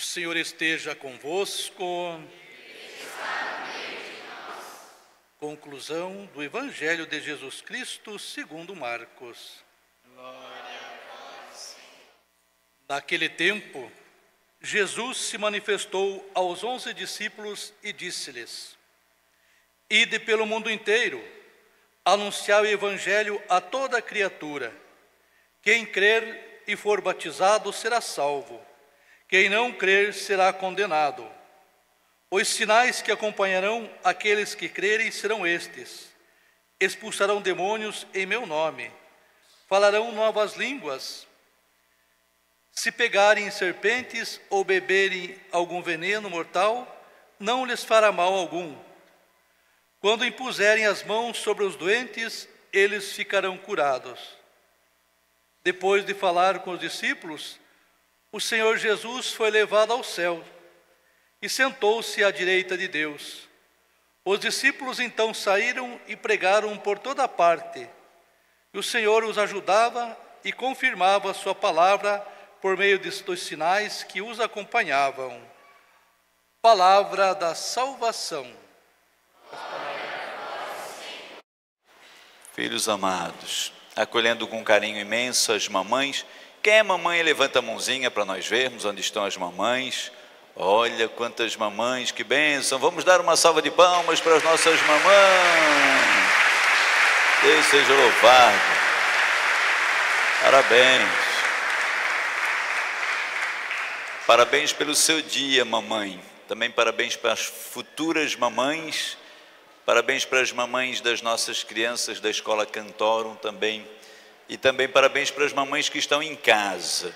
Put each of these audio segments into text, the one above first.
Senhor esteja convosco. Conclusão do Evangelho de Jesus Cristo segundo Marcos. Glória a vós, Senhor. Naquele tempo, Jesus se manifestou aos 11 discípulos e disse-lhes: Ide pelo mundo inteiro, anunciai o Evangelho a toda criatura. Quem crer e for batizado será salvo. Quem não crer será condenado. Os sinais que acompanharão aqueles que crerem serão estes: expulsarão demônios em meu nome, falarão novas línguas, se pegarem serpentes ou beberem algum veneno mortal, não lhes fará mal algum. Quando impuserem as mãos sobre os doentes, eles ficarão curados. Depois de falar com os discípulos, o Senhor Jesus foi levado ao céu e sentou-se à direita de Deus. Os discípulos então saíram e pregaram por toda parte. E o Senhor os ajudava e confirmava a sua palavra por meio dos sinais que os acompanhavam. Palavra da salvação. Filhos amados, acolhendo com carinho imenso as mamães. Quem é mamãe, levanta a mãozinha para nós vermos onde estão as mamães. Olha quantas mamães, que bênção. Vamos dar uma salva de palmas para as nossas mamães. Deus seja louvado. Parabéns. Parabéns pelo seu dia, mamãe. Também parabéns para as futuras mamães. Parabéns para as mamães das nossas crianças da Escola Cantorum também. E também parabéns para as mamães que estão em casa,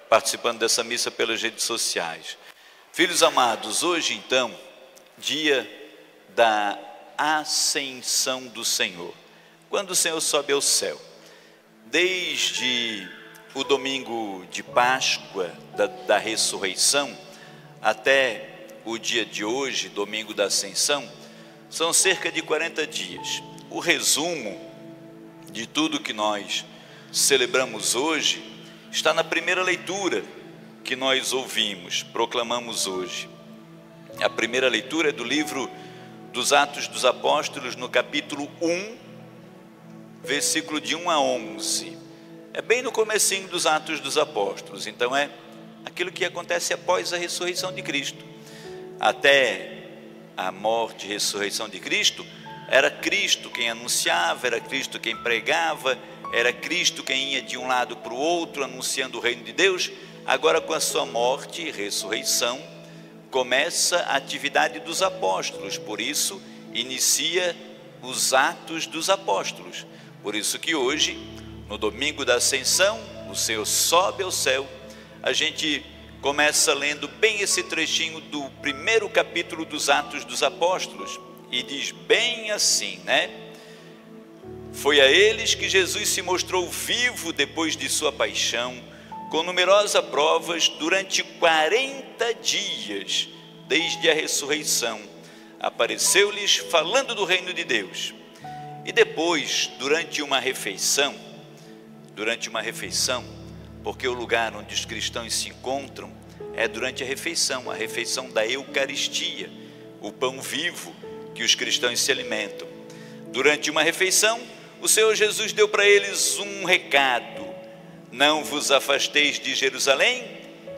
participando dessa missa pelas redes sociais. Filhos amados, hoje então, dia da ascensão do Senhor. Quando o Senhor sobe ao céu, desde o domingo de Páscoa, da ressurreição, até o dia de hoje, domingo da ascensão, são cerca de 40 dias. O resumo de tudo que nós celebramos hoje está na primeira leitura que nós ouvimos, proclamamos hoje. A primeira leitura é do livro dos Atos dos Apóstolos, no capítulo 1, versículo de 1 a 11. É bem no comecinho dos Atos dos Apóstolos, então é aquilo que acontece após a ressurreição de Cristo. Até a morte e ressurreição de Cristo, era Cristo quem anunciava, era Cristo quem pregava, era Cristo quem ia de um lado para o outro, anunciando o reino de Deus. Agora, com a sua morte e ressurreição, começa a atividade dos apóstolos, por isso, inicia os Atos dos Apóstolos. Por isso que hoje, no domingo da ascensão, o Senhor sobe ao céu, a gente começa lendo bem esse trechinho do primeiro capítulo dos Atos dos Apóstolos, e diz bem assim, né? Foi a eles que Jesus se mostrou vivo depois de sua paixão, com numerosas provas durante 40 dias, desde a ressurreição. Apareceu-lhes falando do reino de Deus. E depois, durante uma refeição, porque o lugar onde os cristãos se encontram é durante a refeição da Eucaristia, o pão vivo que os cristãos se alimentam. Durante uma refeição, o Senhor Jesus deu para eles um recado: não vos afasteis de Jerusalém,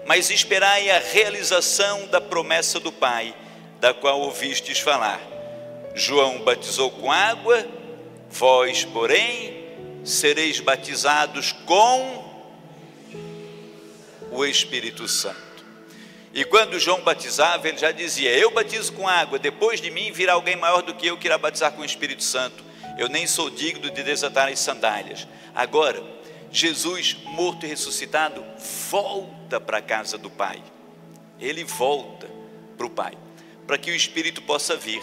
mas esperai a realização da promessa do Pai, da qual ouvistes falar. João batizou com água, vós, porém, sereis batizados com o Espírito Santo. E quando João batizava, ele já dizia: eu batizo com água, depois de mim virá alguém maior do que eu, que irá batizar com o Espírito Santo. Eu nem sou digno de desatar as sandálias. Agora, Jesus, morto e ressuscitado, volta para a casa do Pai. Ele volta para o Pai, para que o Espírito possa vir.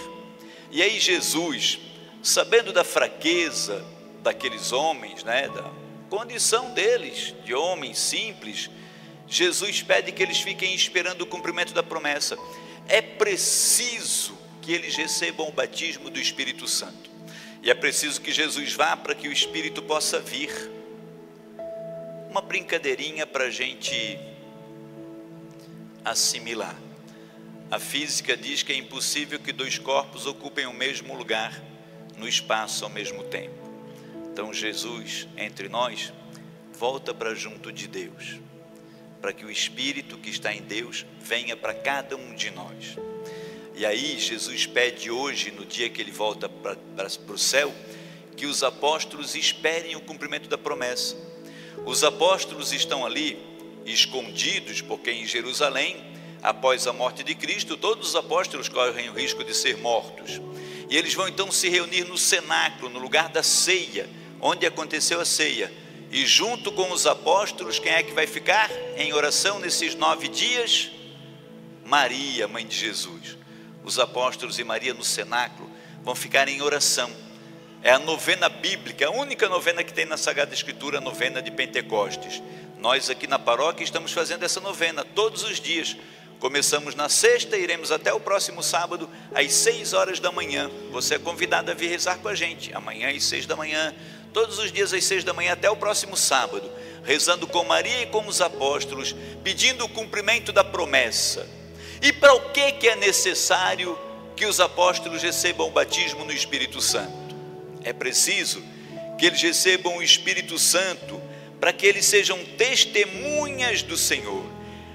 E aí Jesus, sabendo da fraqueza daqueles homens, né, da condição deles, de homens simples, Jesus pede que eles fiquem esperando o cumprimento da promessa. É preciso que eles recebam o batismo do Espírito Santo. E é preciso que Jesus vá para que o Espírito possa vir. Uma brincadeirinha para a gente assimilar. A física diz que é impossível que dois corpos ocupem o mesmo lugar no espaço ao mesmo tempo. Então Jesus, entre nós, volta para junto de Deus, para que o Espírito que está em Deus venha para cada um de nós. E aí Jesus pede hoje, no dia que ele volta para o céu, que os apóstolos esperem o cumprimento da promessa. Os apóstolos estão ali escondidos, porque em Jerusalém, após a morte de Cristo, todos os apóstolos correm o risco de ser mortos. E eles vão então se reunir no cenáculo, no lugar da ceia, onde aconteceu a ceia. E junto com os apóstolos, quem é que vai ficar em oração nesses 9 dias? Maria, mãe de Jesus. Os apóstolos e Maria no cenáculo vão ficar em oração. É a novena bíblica, a única novena que tem na Sagrada Escritura, a novena de Pentecostes. Nós aqui na paróquia estamos fazendo essa novena todos os dias. Começamos na sexta, iremos até o próximo sábado, às 6 horas da manhã. Você é convidado a vir rezar com a gente, amanhã às 6 da manhã, todos os dias às 6 da manhã, até o próximo sábado, rezando com Maria e com os apóstolos, pedindo o cumprimento da promessa. E para o que é necessário que os apóstolos recebam o batismo no Espírito Santo? É preciso que eles recebam o Espírito Santo para que eles sejam testemunhas do Senhor.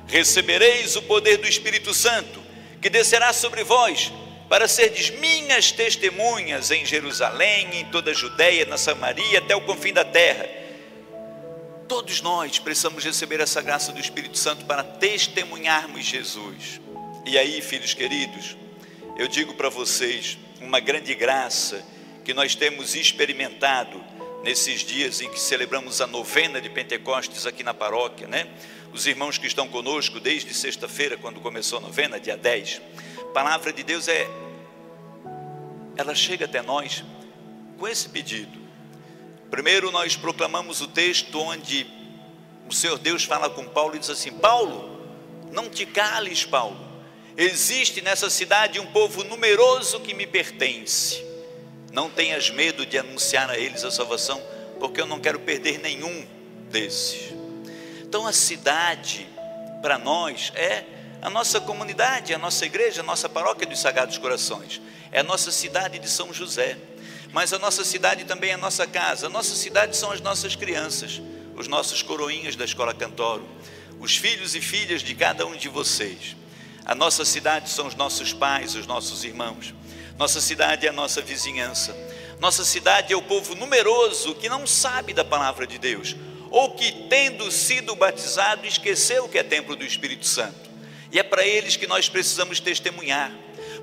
Recebereis o poder do Espírito Santo, que descerá sobre vós, para serdes minhas testemunhas em Jerusalém, em toda a Judeia, na Samaria, até o confim da terra. Todos nós precisamos receber essa graça do Espírito Santo para testemunharmos Jesus. E aí, filhos queridos, eu digo para vocês, uma grande graça que nós temos experimentado nesses dias em que celebramos a novena de Pentecostes aqui na paróquia, né? Os irmãos que estão conosco desde sexta-feira, quando começou a novena, dia 10, a palavra de Deus ela chega até nós com esse pedido. Primeiro nós proclamamos o texto onde o Senhor Deus fala com Paulo e diz assim: Paulo, não te cales, Paulo, existe nessa cidade um povo numeroso que me pertence. Não tenhas medo de anunciar a eles a salvação, porque eu não quero perder nenhum desses. Então a cidade para nós é a nossa comunidade, a nossa igreja, a nossa paróquia dos Sagrados Corações. É a nossa cidade de São José. Mas a nossa cidade também é a nossa casa. A nossa cidade são as nossas crianças, os nossos coroinhas da Escola Cantoro, os filhos e filhas de cada um de vocês. A nossa cidade são os nossos pais, os nossos irmãos. Nossa cidade é a nossa vizinhança. Nossa cidade é o povo numeroso que não sabe da palavra de Deus, ou que, tendo sido batizado, esqueceu que é templo do Espírito Santo. E é para eles que nós precisamos testemunhar.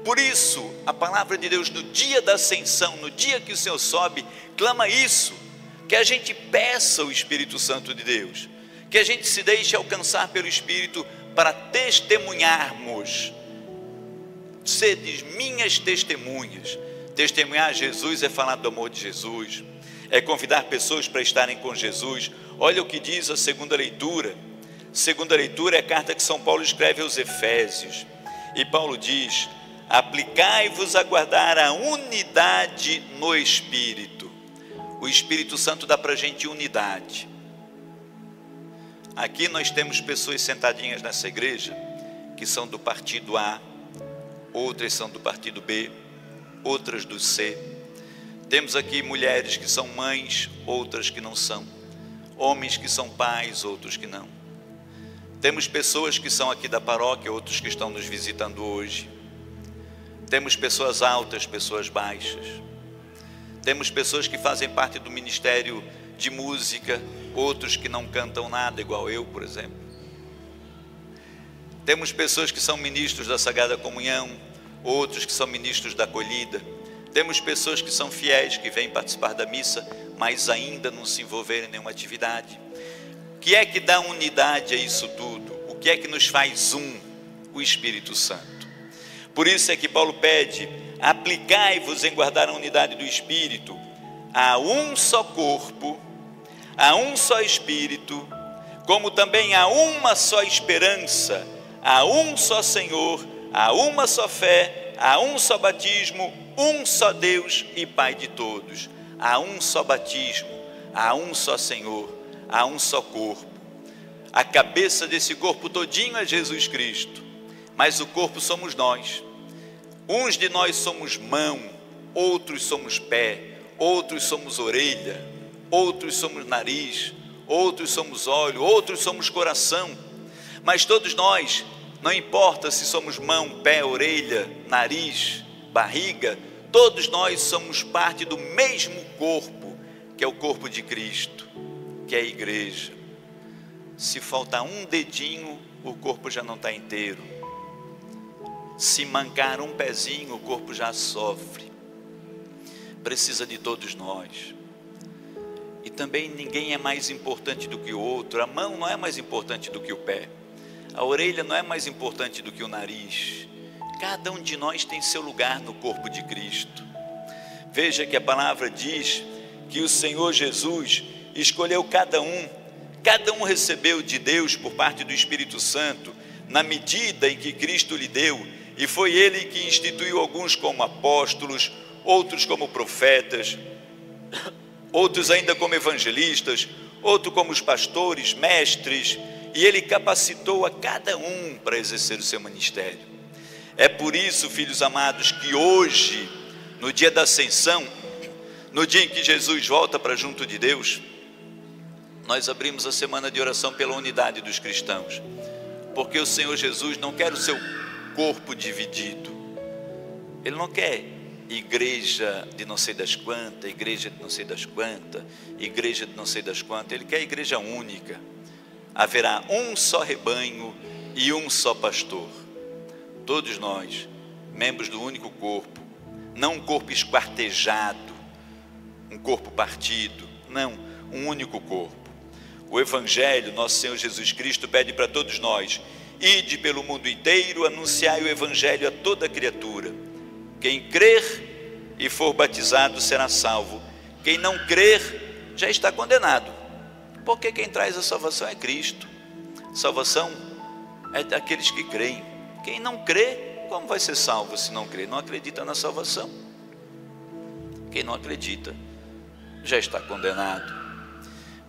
Por isso, a palavra de Deus no dia da ascensão, no dia que o Senhor sobe, clama isso, que a gente peça o Espírito Santo de Deus, que a gente se deixe alcançar pelo Espírito para testemunharmos. Sedes minhas testemunhas. Testemunhar Jesus é falar do amor de Jesus, é convidar pessoas para estarem com Jesus. Olha o que diz a segunda leitura. Segunda leitura é a carta que São Paulo escreve aos Efésios. E Paulo diz: aplicai-vos a guardar a unidade no Espírito. O Espírito Santo dá para a gente unidade. Aqui nós temos pessoas sentadinhas nessa igreja que são do partido A, outras são do partido B, outras do C. Temos aqui mulheres que são mães, outras que não são. Homens que são pais, outros que não. Temos pessoas que são aqui da paróquia, outros que estão nos visitando hoje. Temos pessoas altas, pessoas baixas. Temos pessoas que fazem parte do ministério de música, outros que não cantam nada, igual eu, por exemplo. Temos pessoas que são ministros da Sagrada Comunhão, outros que são ministros da acolhida. Temos pessoas que são fiéis, que vêm participar da missa, mas ainda não se envolveram em nenhuma atividade. O que é que dá unidade a isso tudo? O que é que nos faz um? O Espírito Santo. Por isso é que Paulo pede: aplicai-vos em guardar a unidade do Espírito. Há um só corpo, há um só Espírito, como também há uma só esperança, há um só Senhor, há uma só fé, há um só batismo, um só Deus e Pai de todos. Há um só batismo, há um só Senhor, há um só corpo. A cabeça desse corpo todinho é Jesus Cristo, mas o corpo somos nós. Uns de nós somos mão, outros somos pé, outros somos orelha, outros somos nariz, outros somos olho, outros somos coração. Mas todos nós, não importa se somos mão, pé, orelha, nariz, barriga, todos nós somos parte do mesmo corpo, que é o corpo de Cristo, que é a igreja. Se faltar um dedinho, o corpo já não está inteiro. Se mancar um pezinho, o corpo já sofre. Precisa de todos nós. E também ninguém é mais importante do que o outro. A mão não é mais importante do que o pé. A orelha não é mais importante do que o nariz. Cada um de nós tem seu lugar no corpo de Cristo. Veja que a palavra diz que o Senhor Jesus escolheu cada um recebeu de Deus por parte do Espírito Santo, na medida em que Cristo lhe deu, e foi Ele que instituiu alguns como apóstolos, outros como profetas, outros ainda como evangelistas, outros como os pastores, mestres, e Ele capacitou a cada um para exercer o seu ministério. É por isso, filhos amados, que hoje, no dia da ascensão, no dia em que Jesus volta para junto de Deus, nós abrimos a semana de oração pela unidade dos cristãos, porque o Senhor Jesus não quer o seu corpo dividido. Ele não quer igreja de não sei das quantas, igreja de não sei das quantas, igreja de não sei das quantas. Ele quer a igreja única. Haverá um só rebanho e um só pastor. Todos nós, membros do único corpo, não um corpo esquartejado, um corpo partido, não, um único corpo. O Evangelho, nosso Senhor Jesus Cristo pede para todos nós: ide pelo mundo inteiro, anunciai o Evangelho a toda criatura. Quem crer e for batizado será salvo. Quem não crer já está condenado, porque quem traz a salvação é Cristo. Salvação é daqueles que creem. Quem não crê, como vai ser salvo se não crê? Não acredita na salvação. Quem não acredita já está condenado.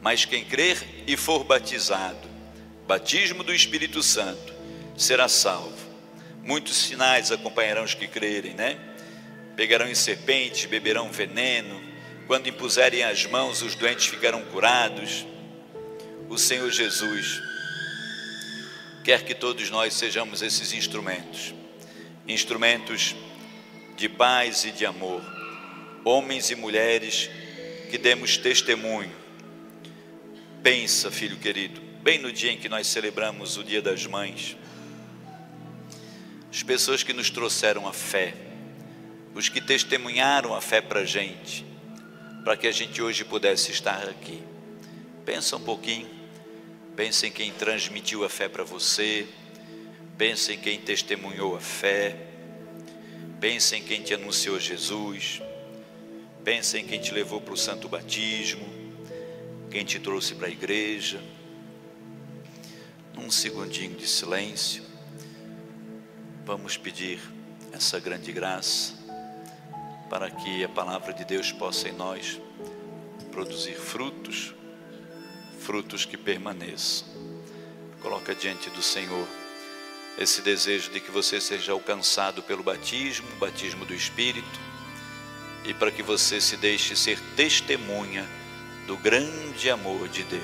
Mas quem crer e for batizado, batismo do Espírito Santo, será salvo. Muitos sinais acompanharão os que crerem, né? Pegarão em serpentes, beberão veneno. Quando impuserem as mãos, os doentes ficarão curados. O Senhor Jesus quer que todos nós sejamos esses instrumentos. Instrumentos de paz e de amor. Homens e mulheres que demos testemunho. Pensa, filho querido, bem no dia em que nós celebramos o Dia das Mães, as pessoas que nos trouxeram a fé, os que testemunharam a fé para a gente, para que a gente hoje pudesse estar aqui. Pensa um pouquinho, pensa em quem transmitiu a fé para você, pensa em quem testemunhou a fé, pensa em quem te anunciou Jesus, pensa em quem te levou para o santo batismo, quem te trouxe para a igreja. Num segundinho de silêncio, vamos pedir essa grande graça, para que a palavra de Deus possa em nós produzir frutos, frutos que permaneçam. Coloca diante do Senhor esse desejo de que você seja alcançado pelo batismo, o batismo do Espírito, e para que você se deixe ser testemunha do grande amor de Deus.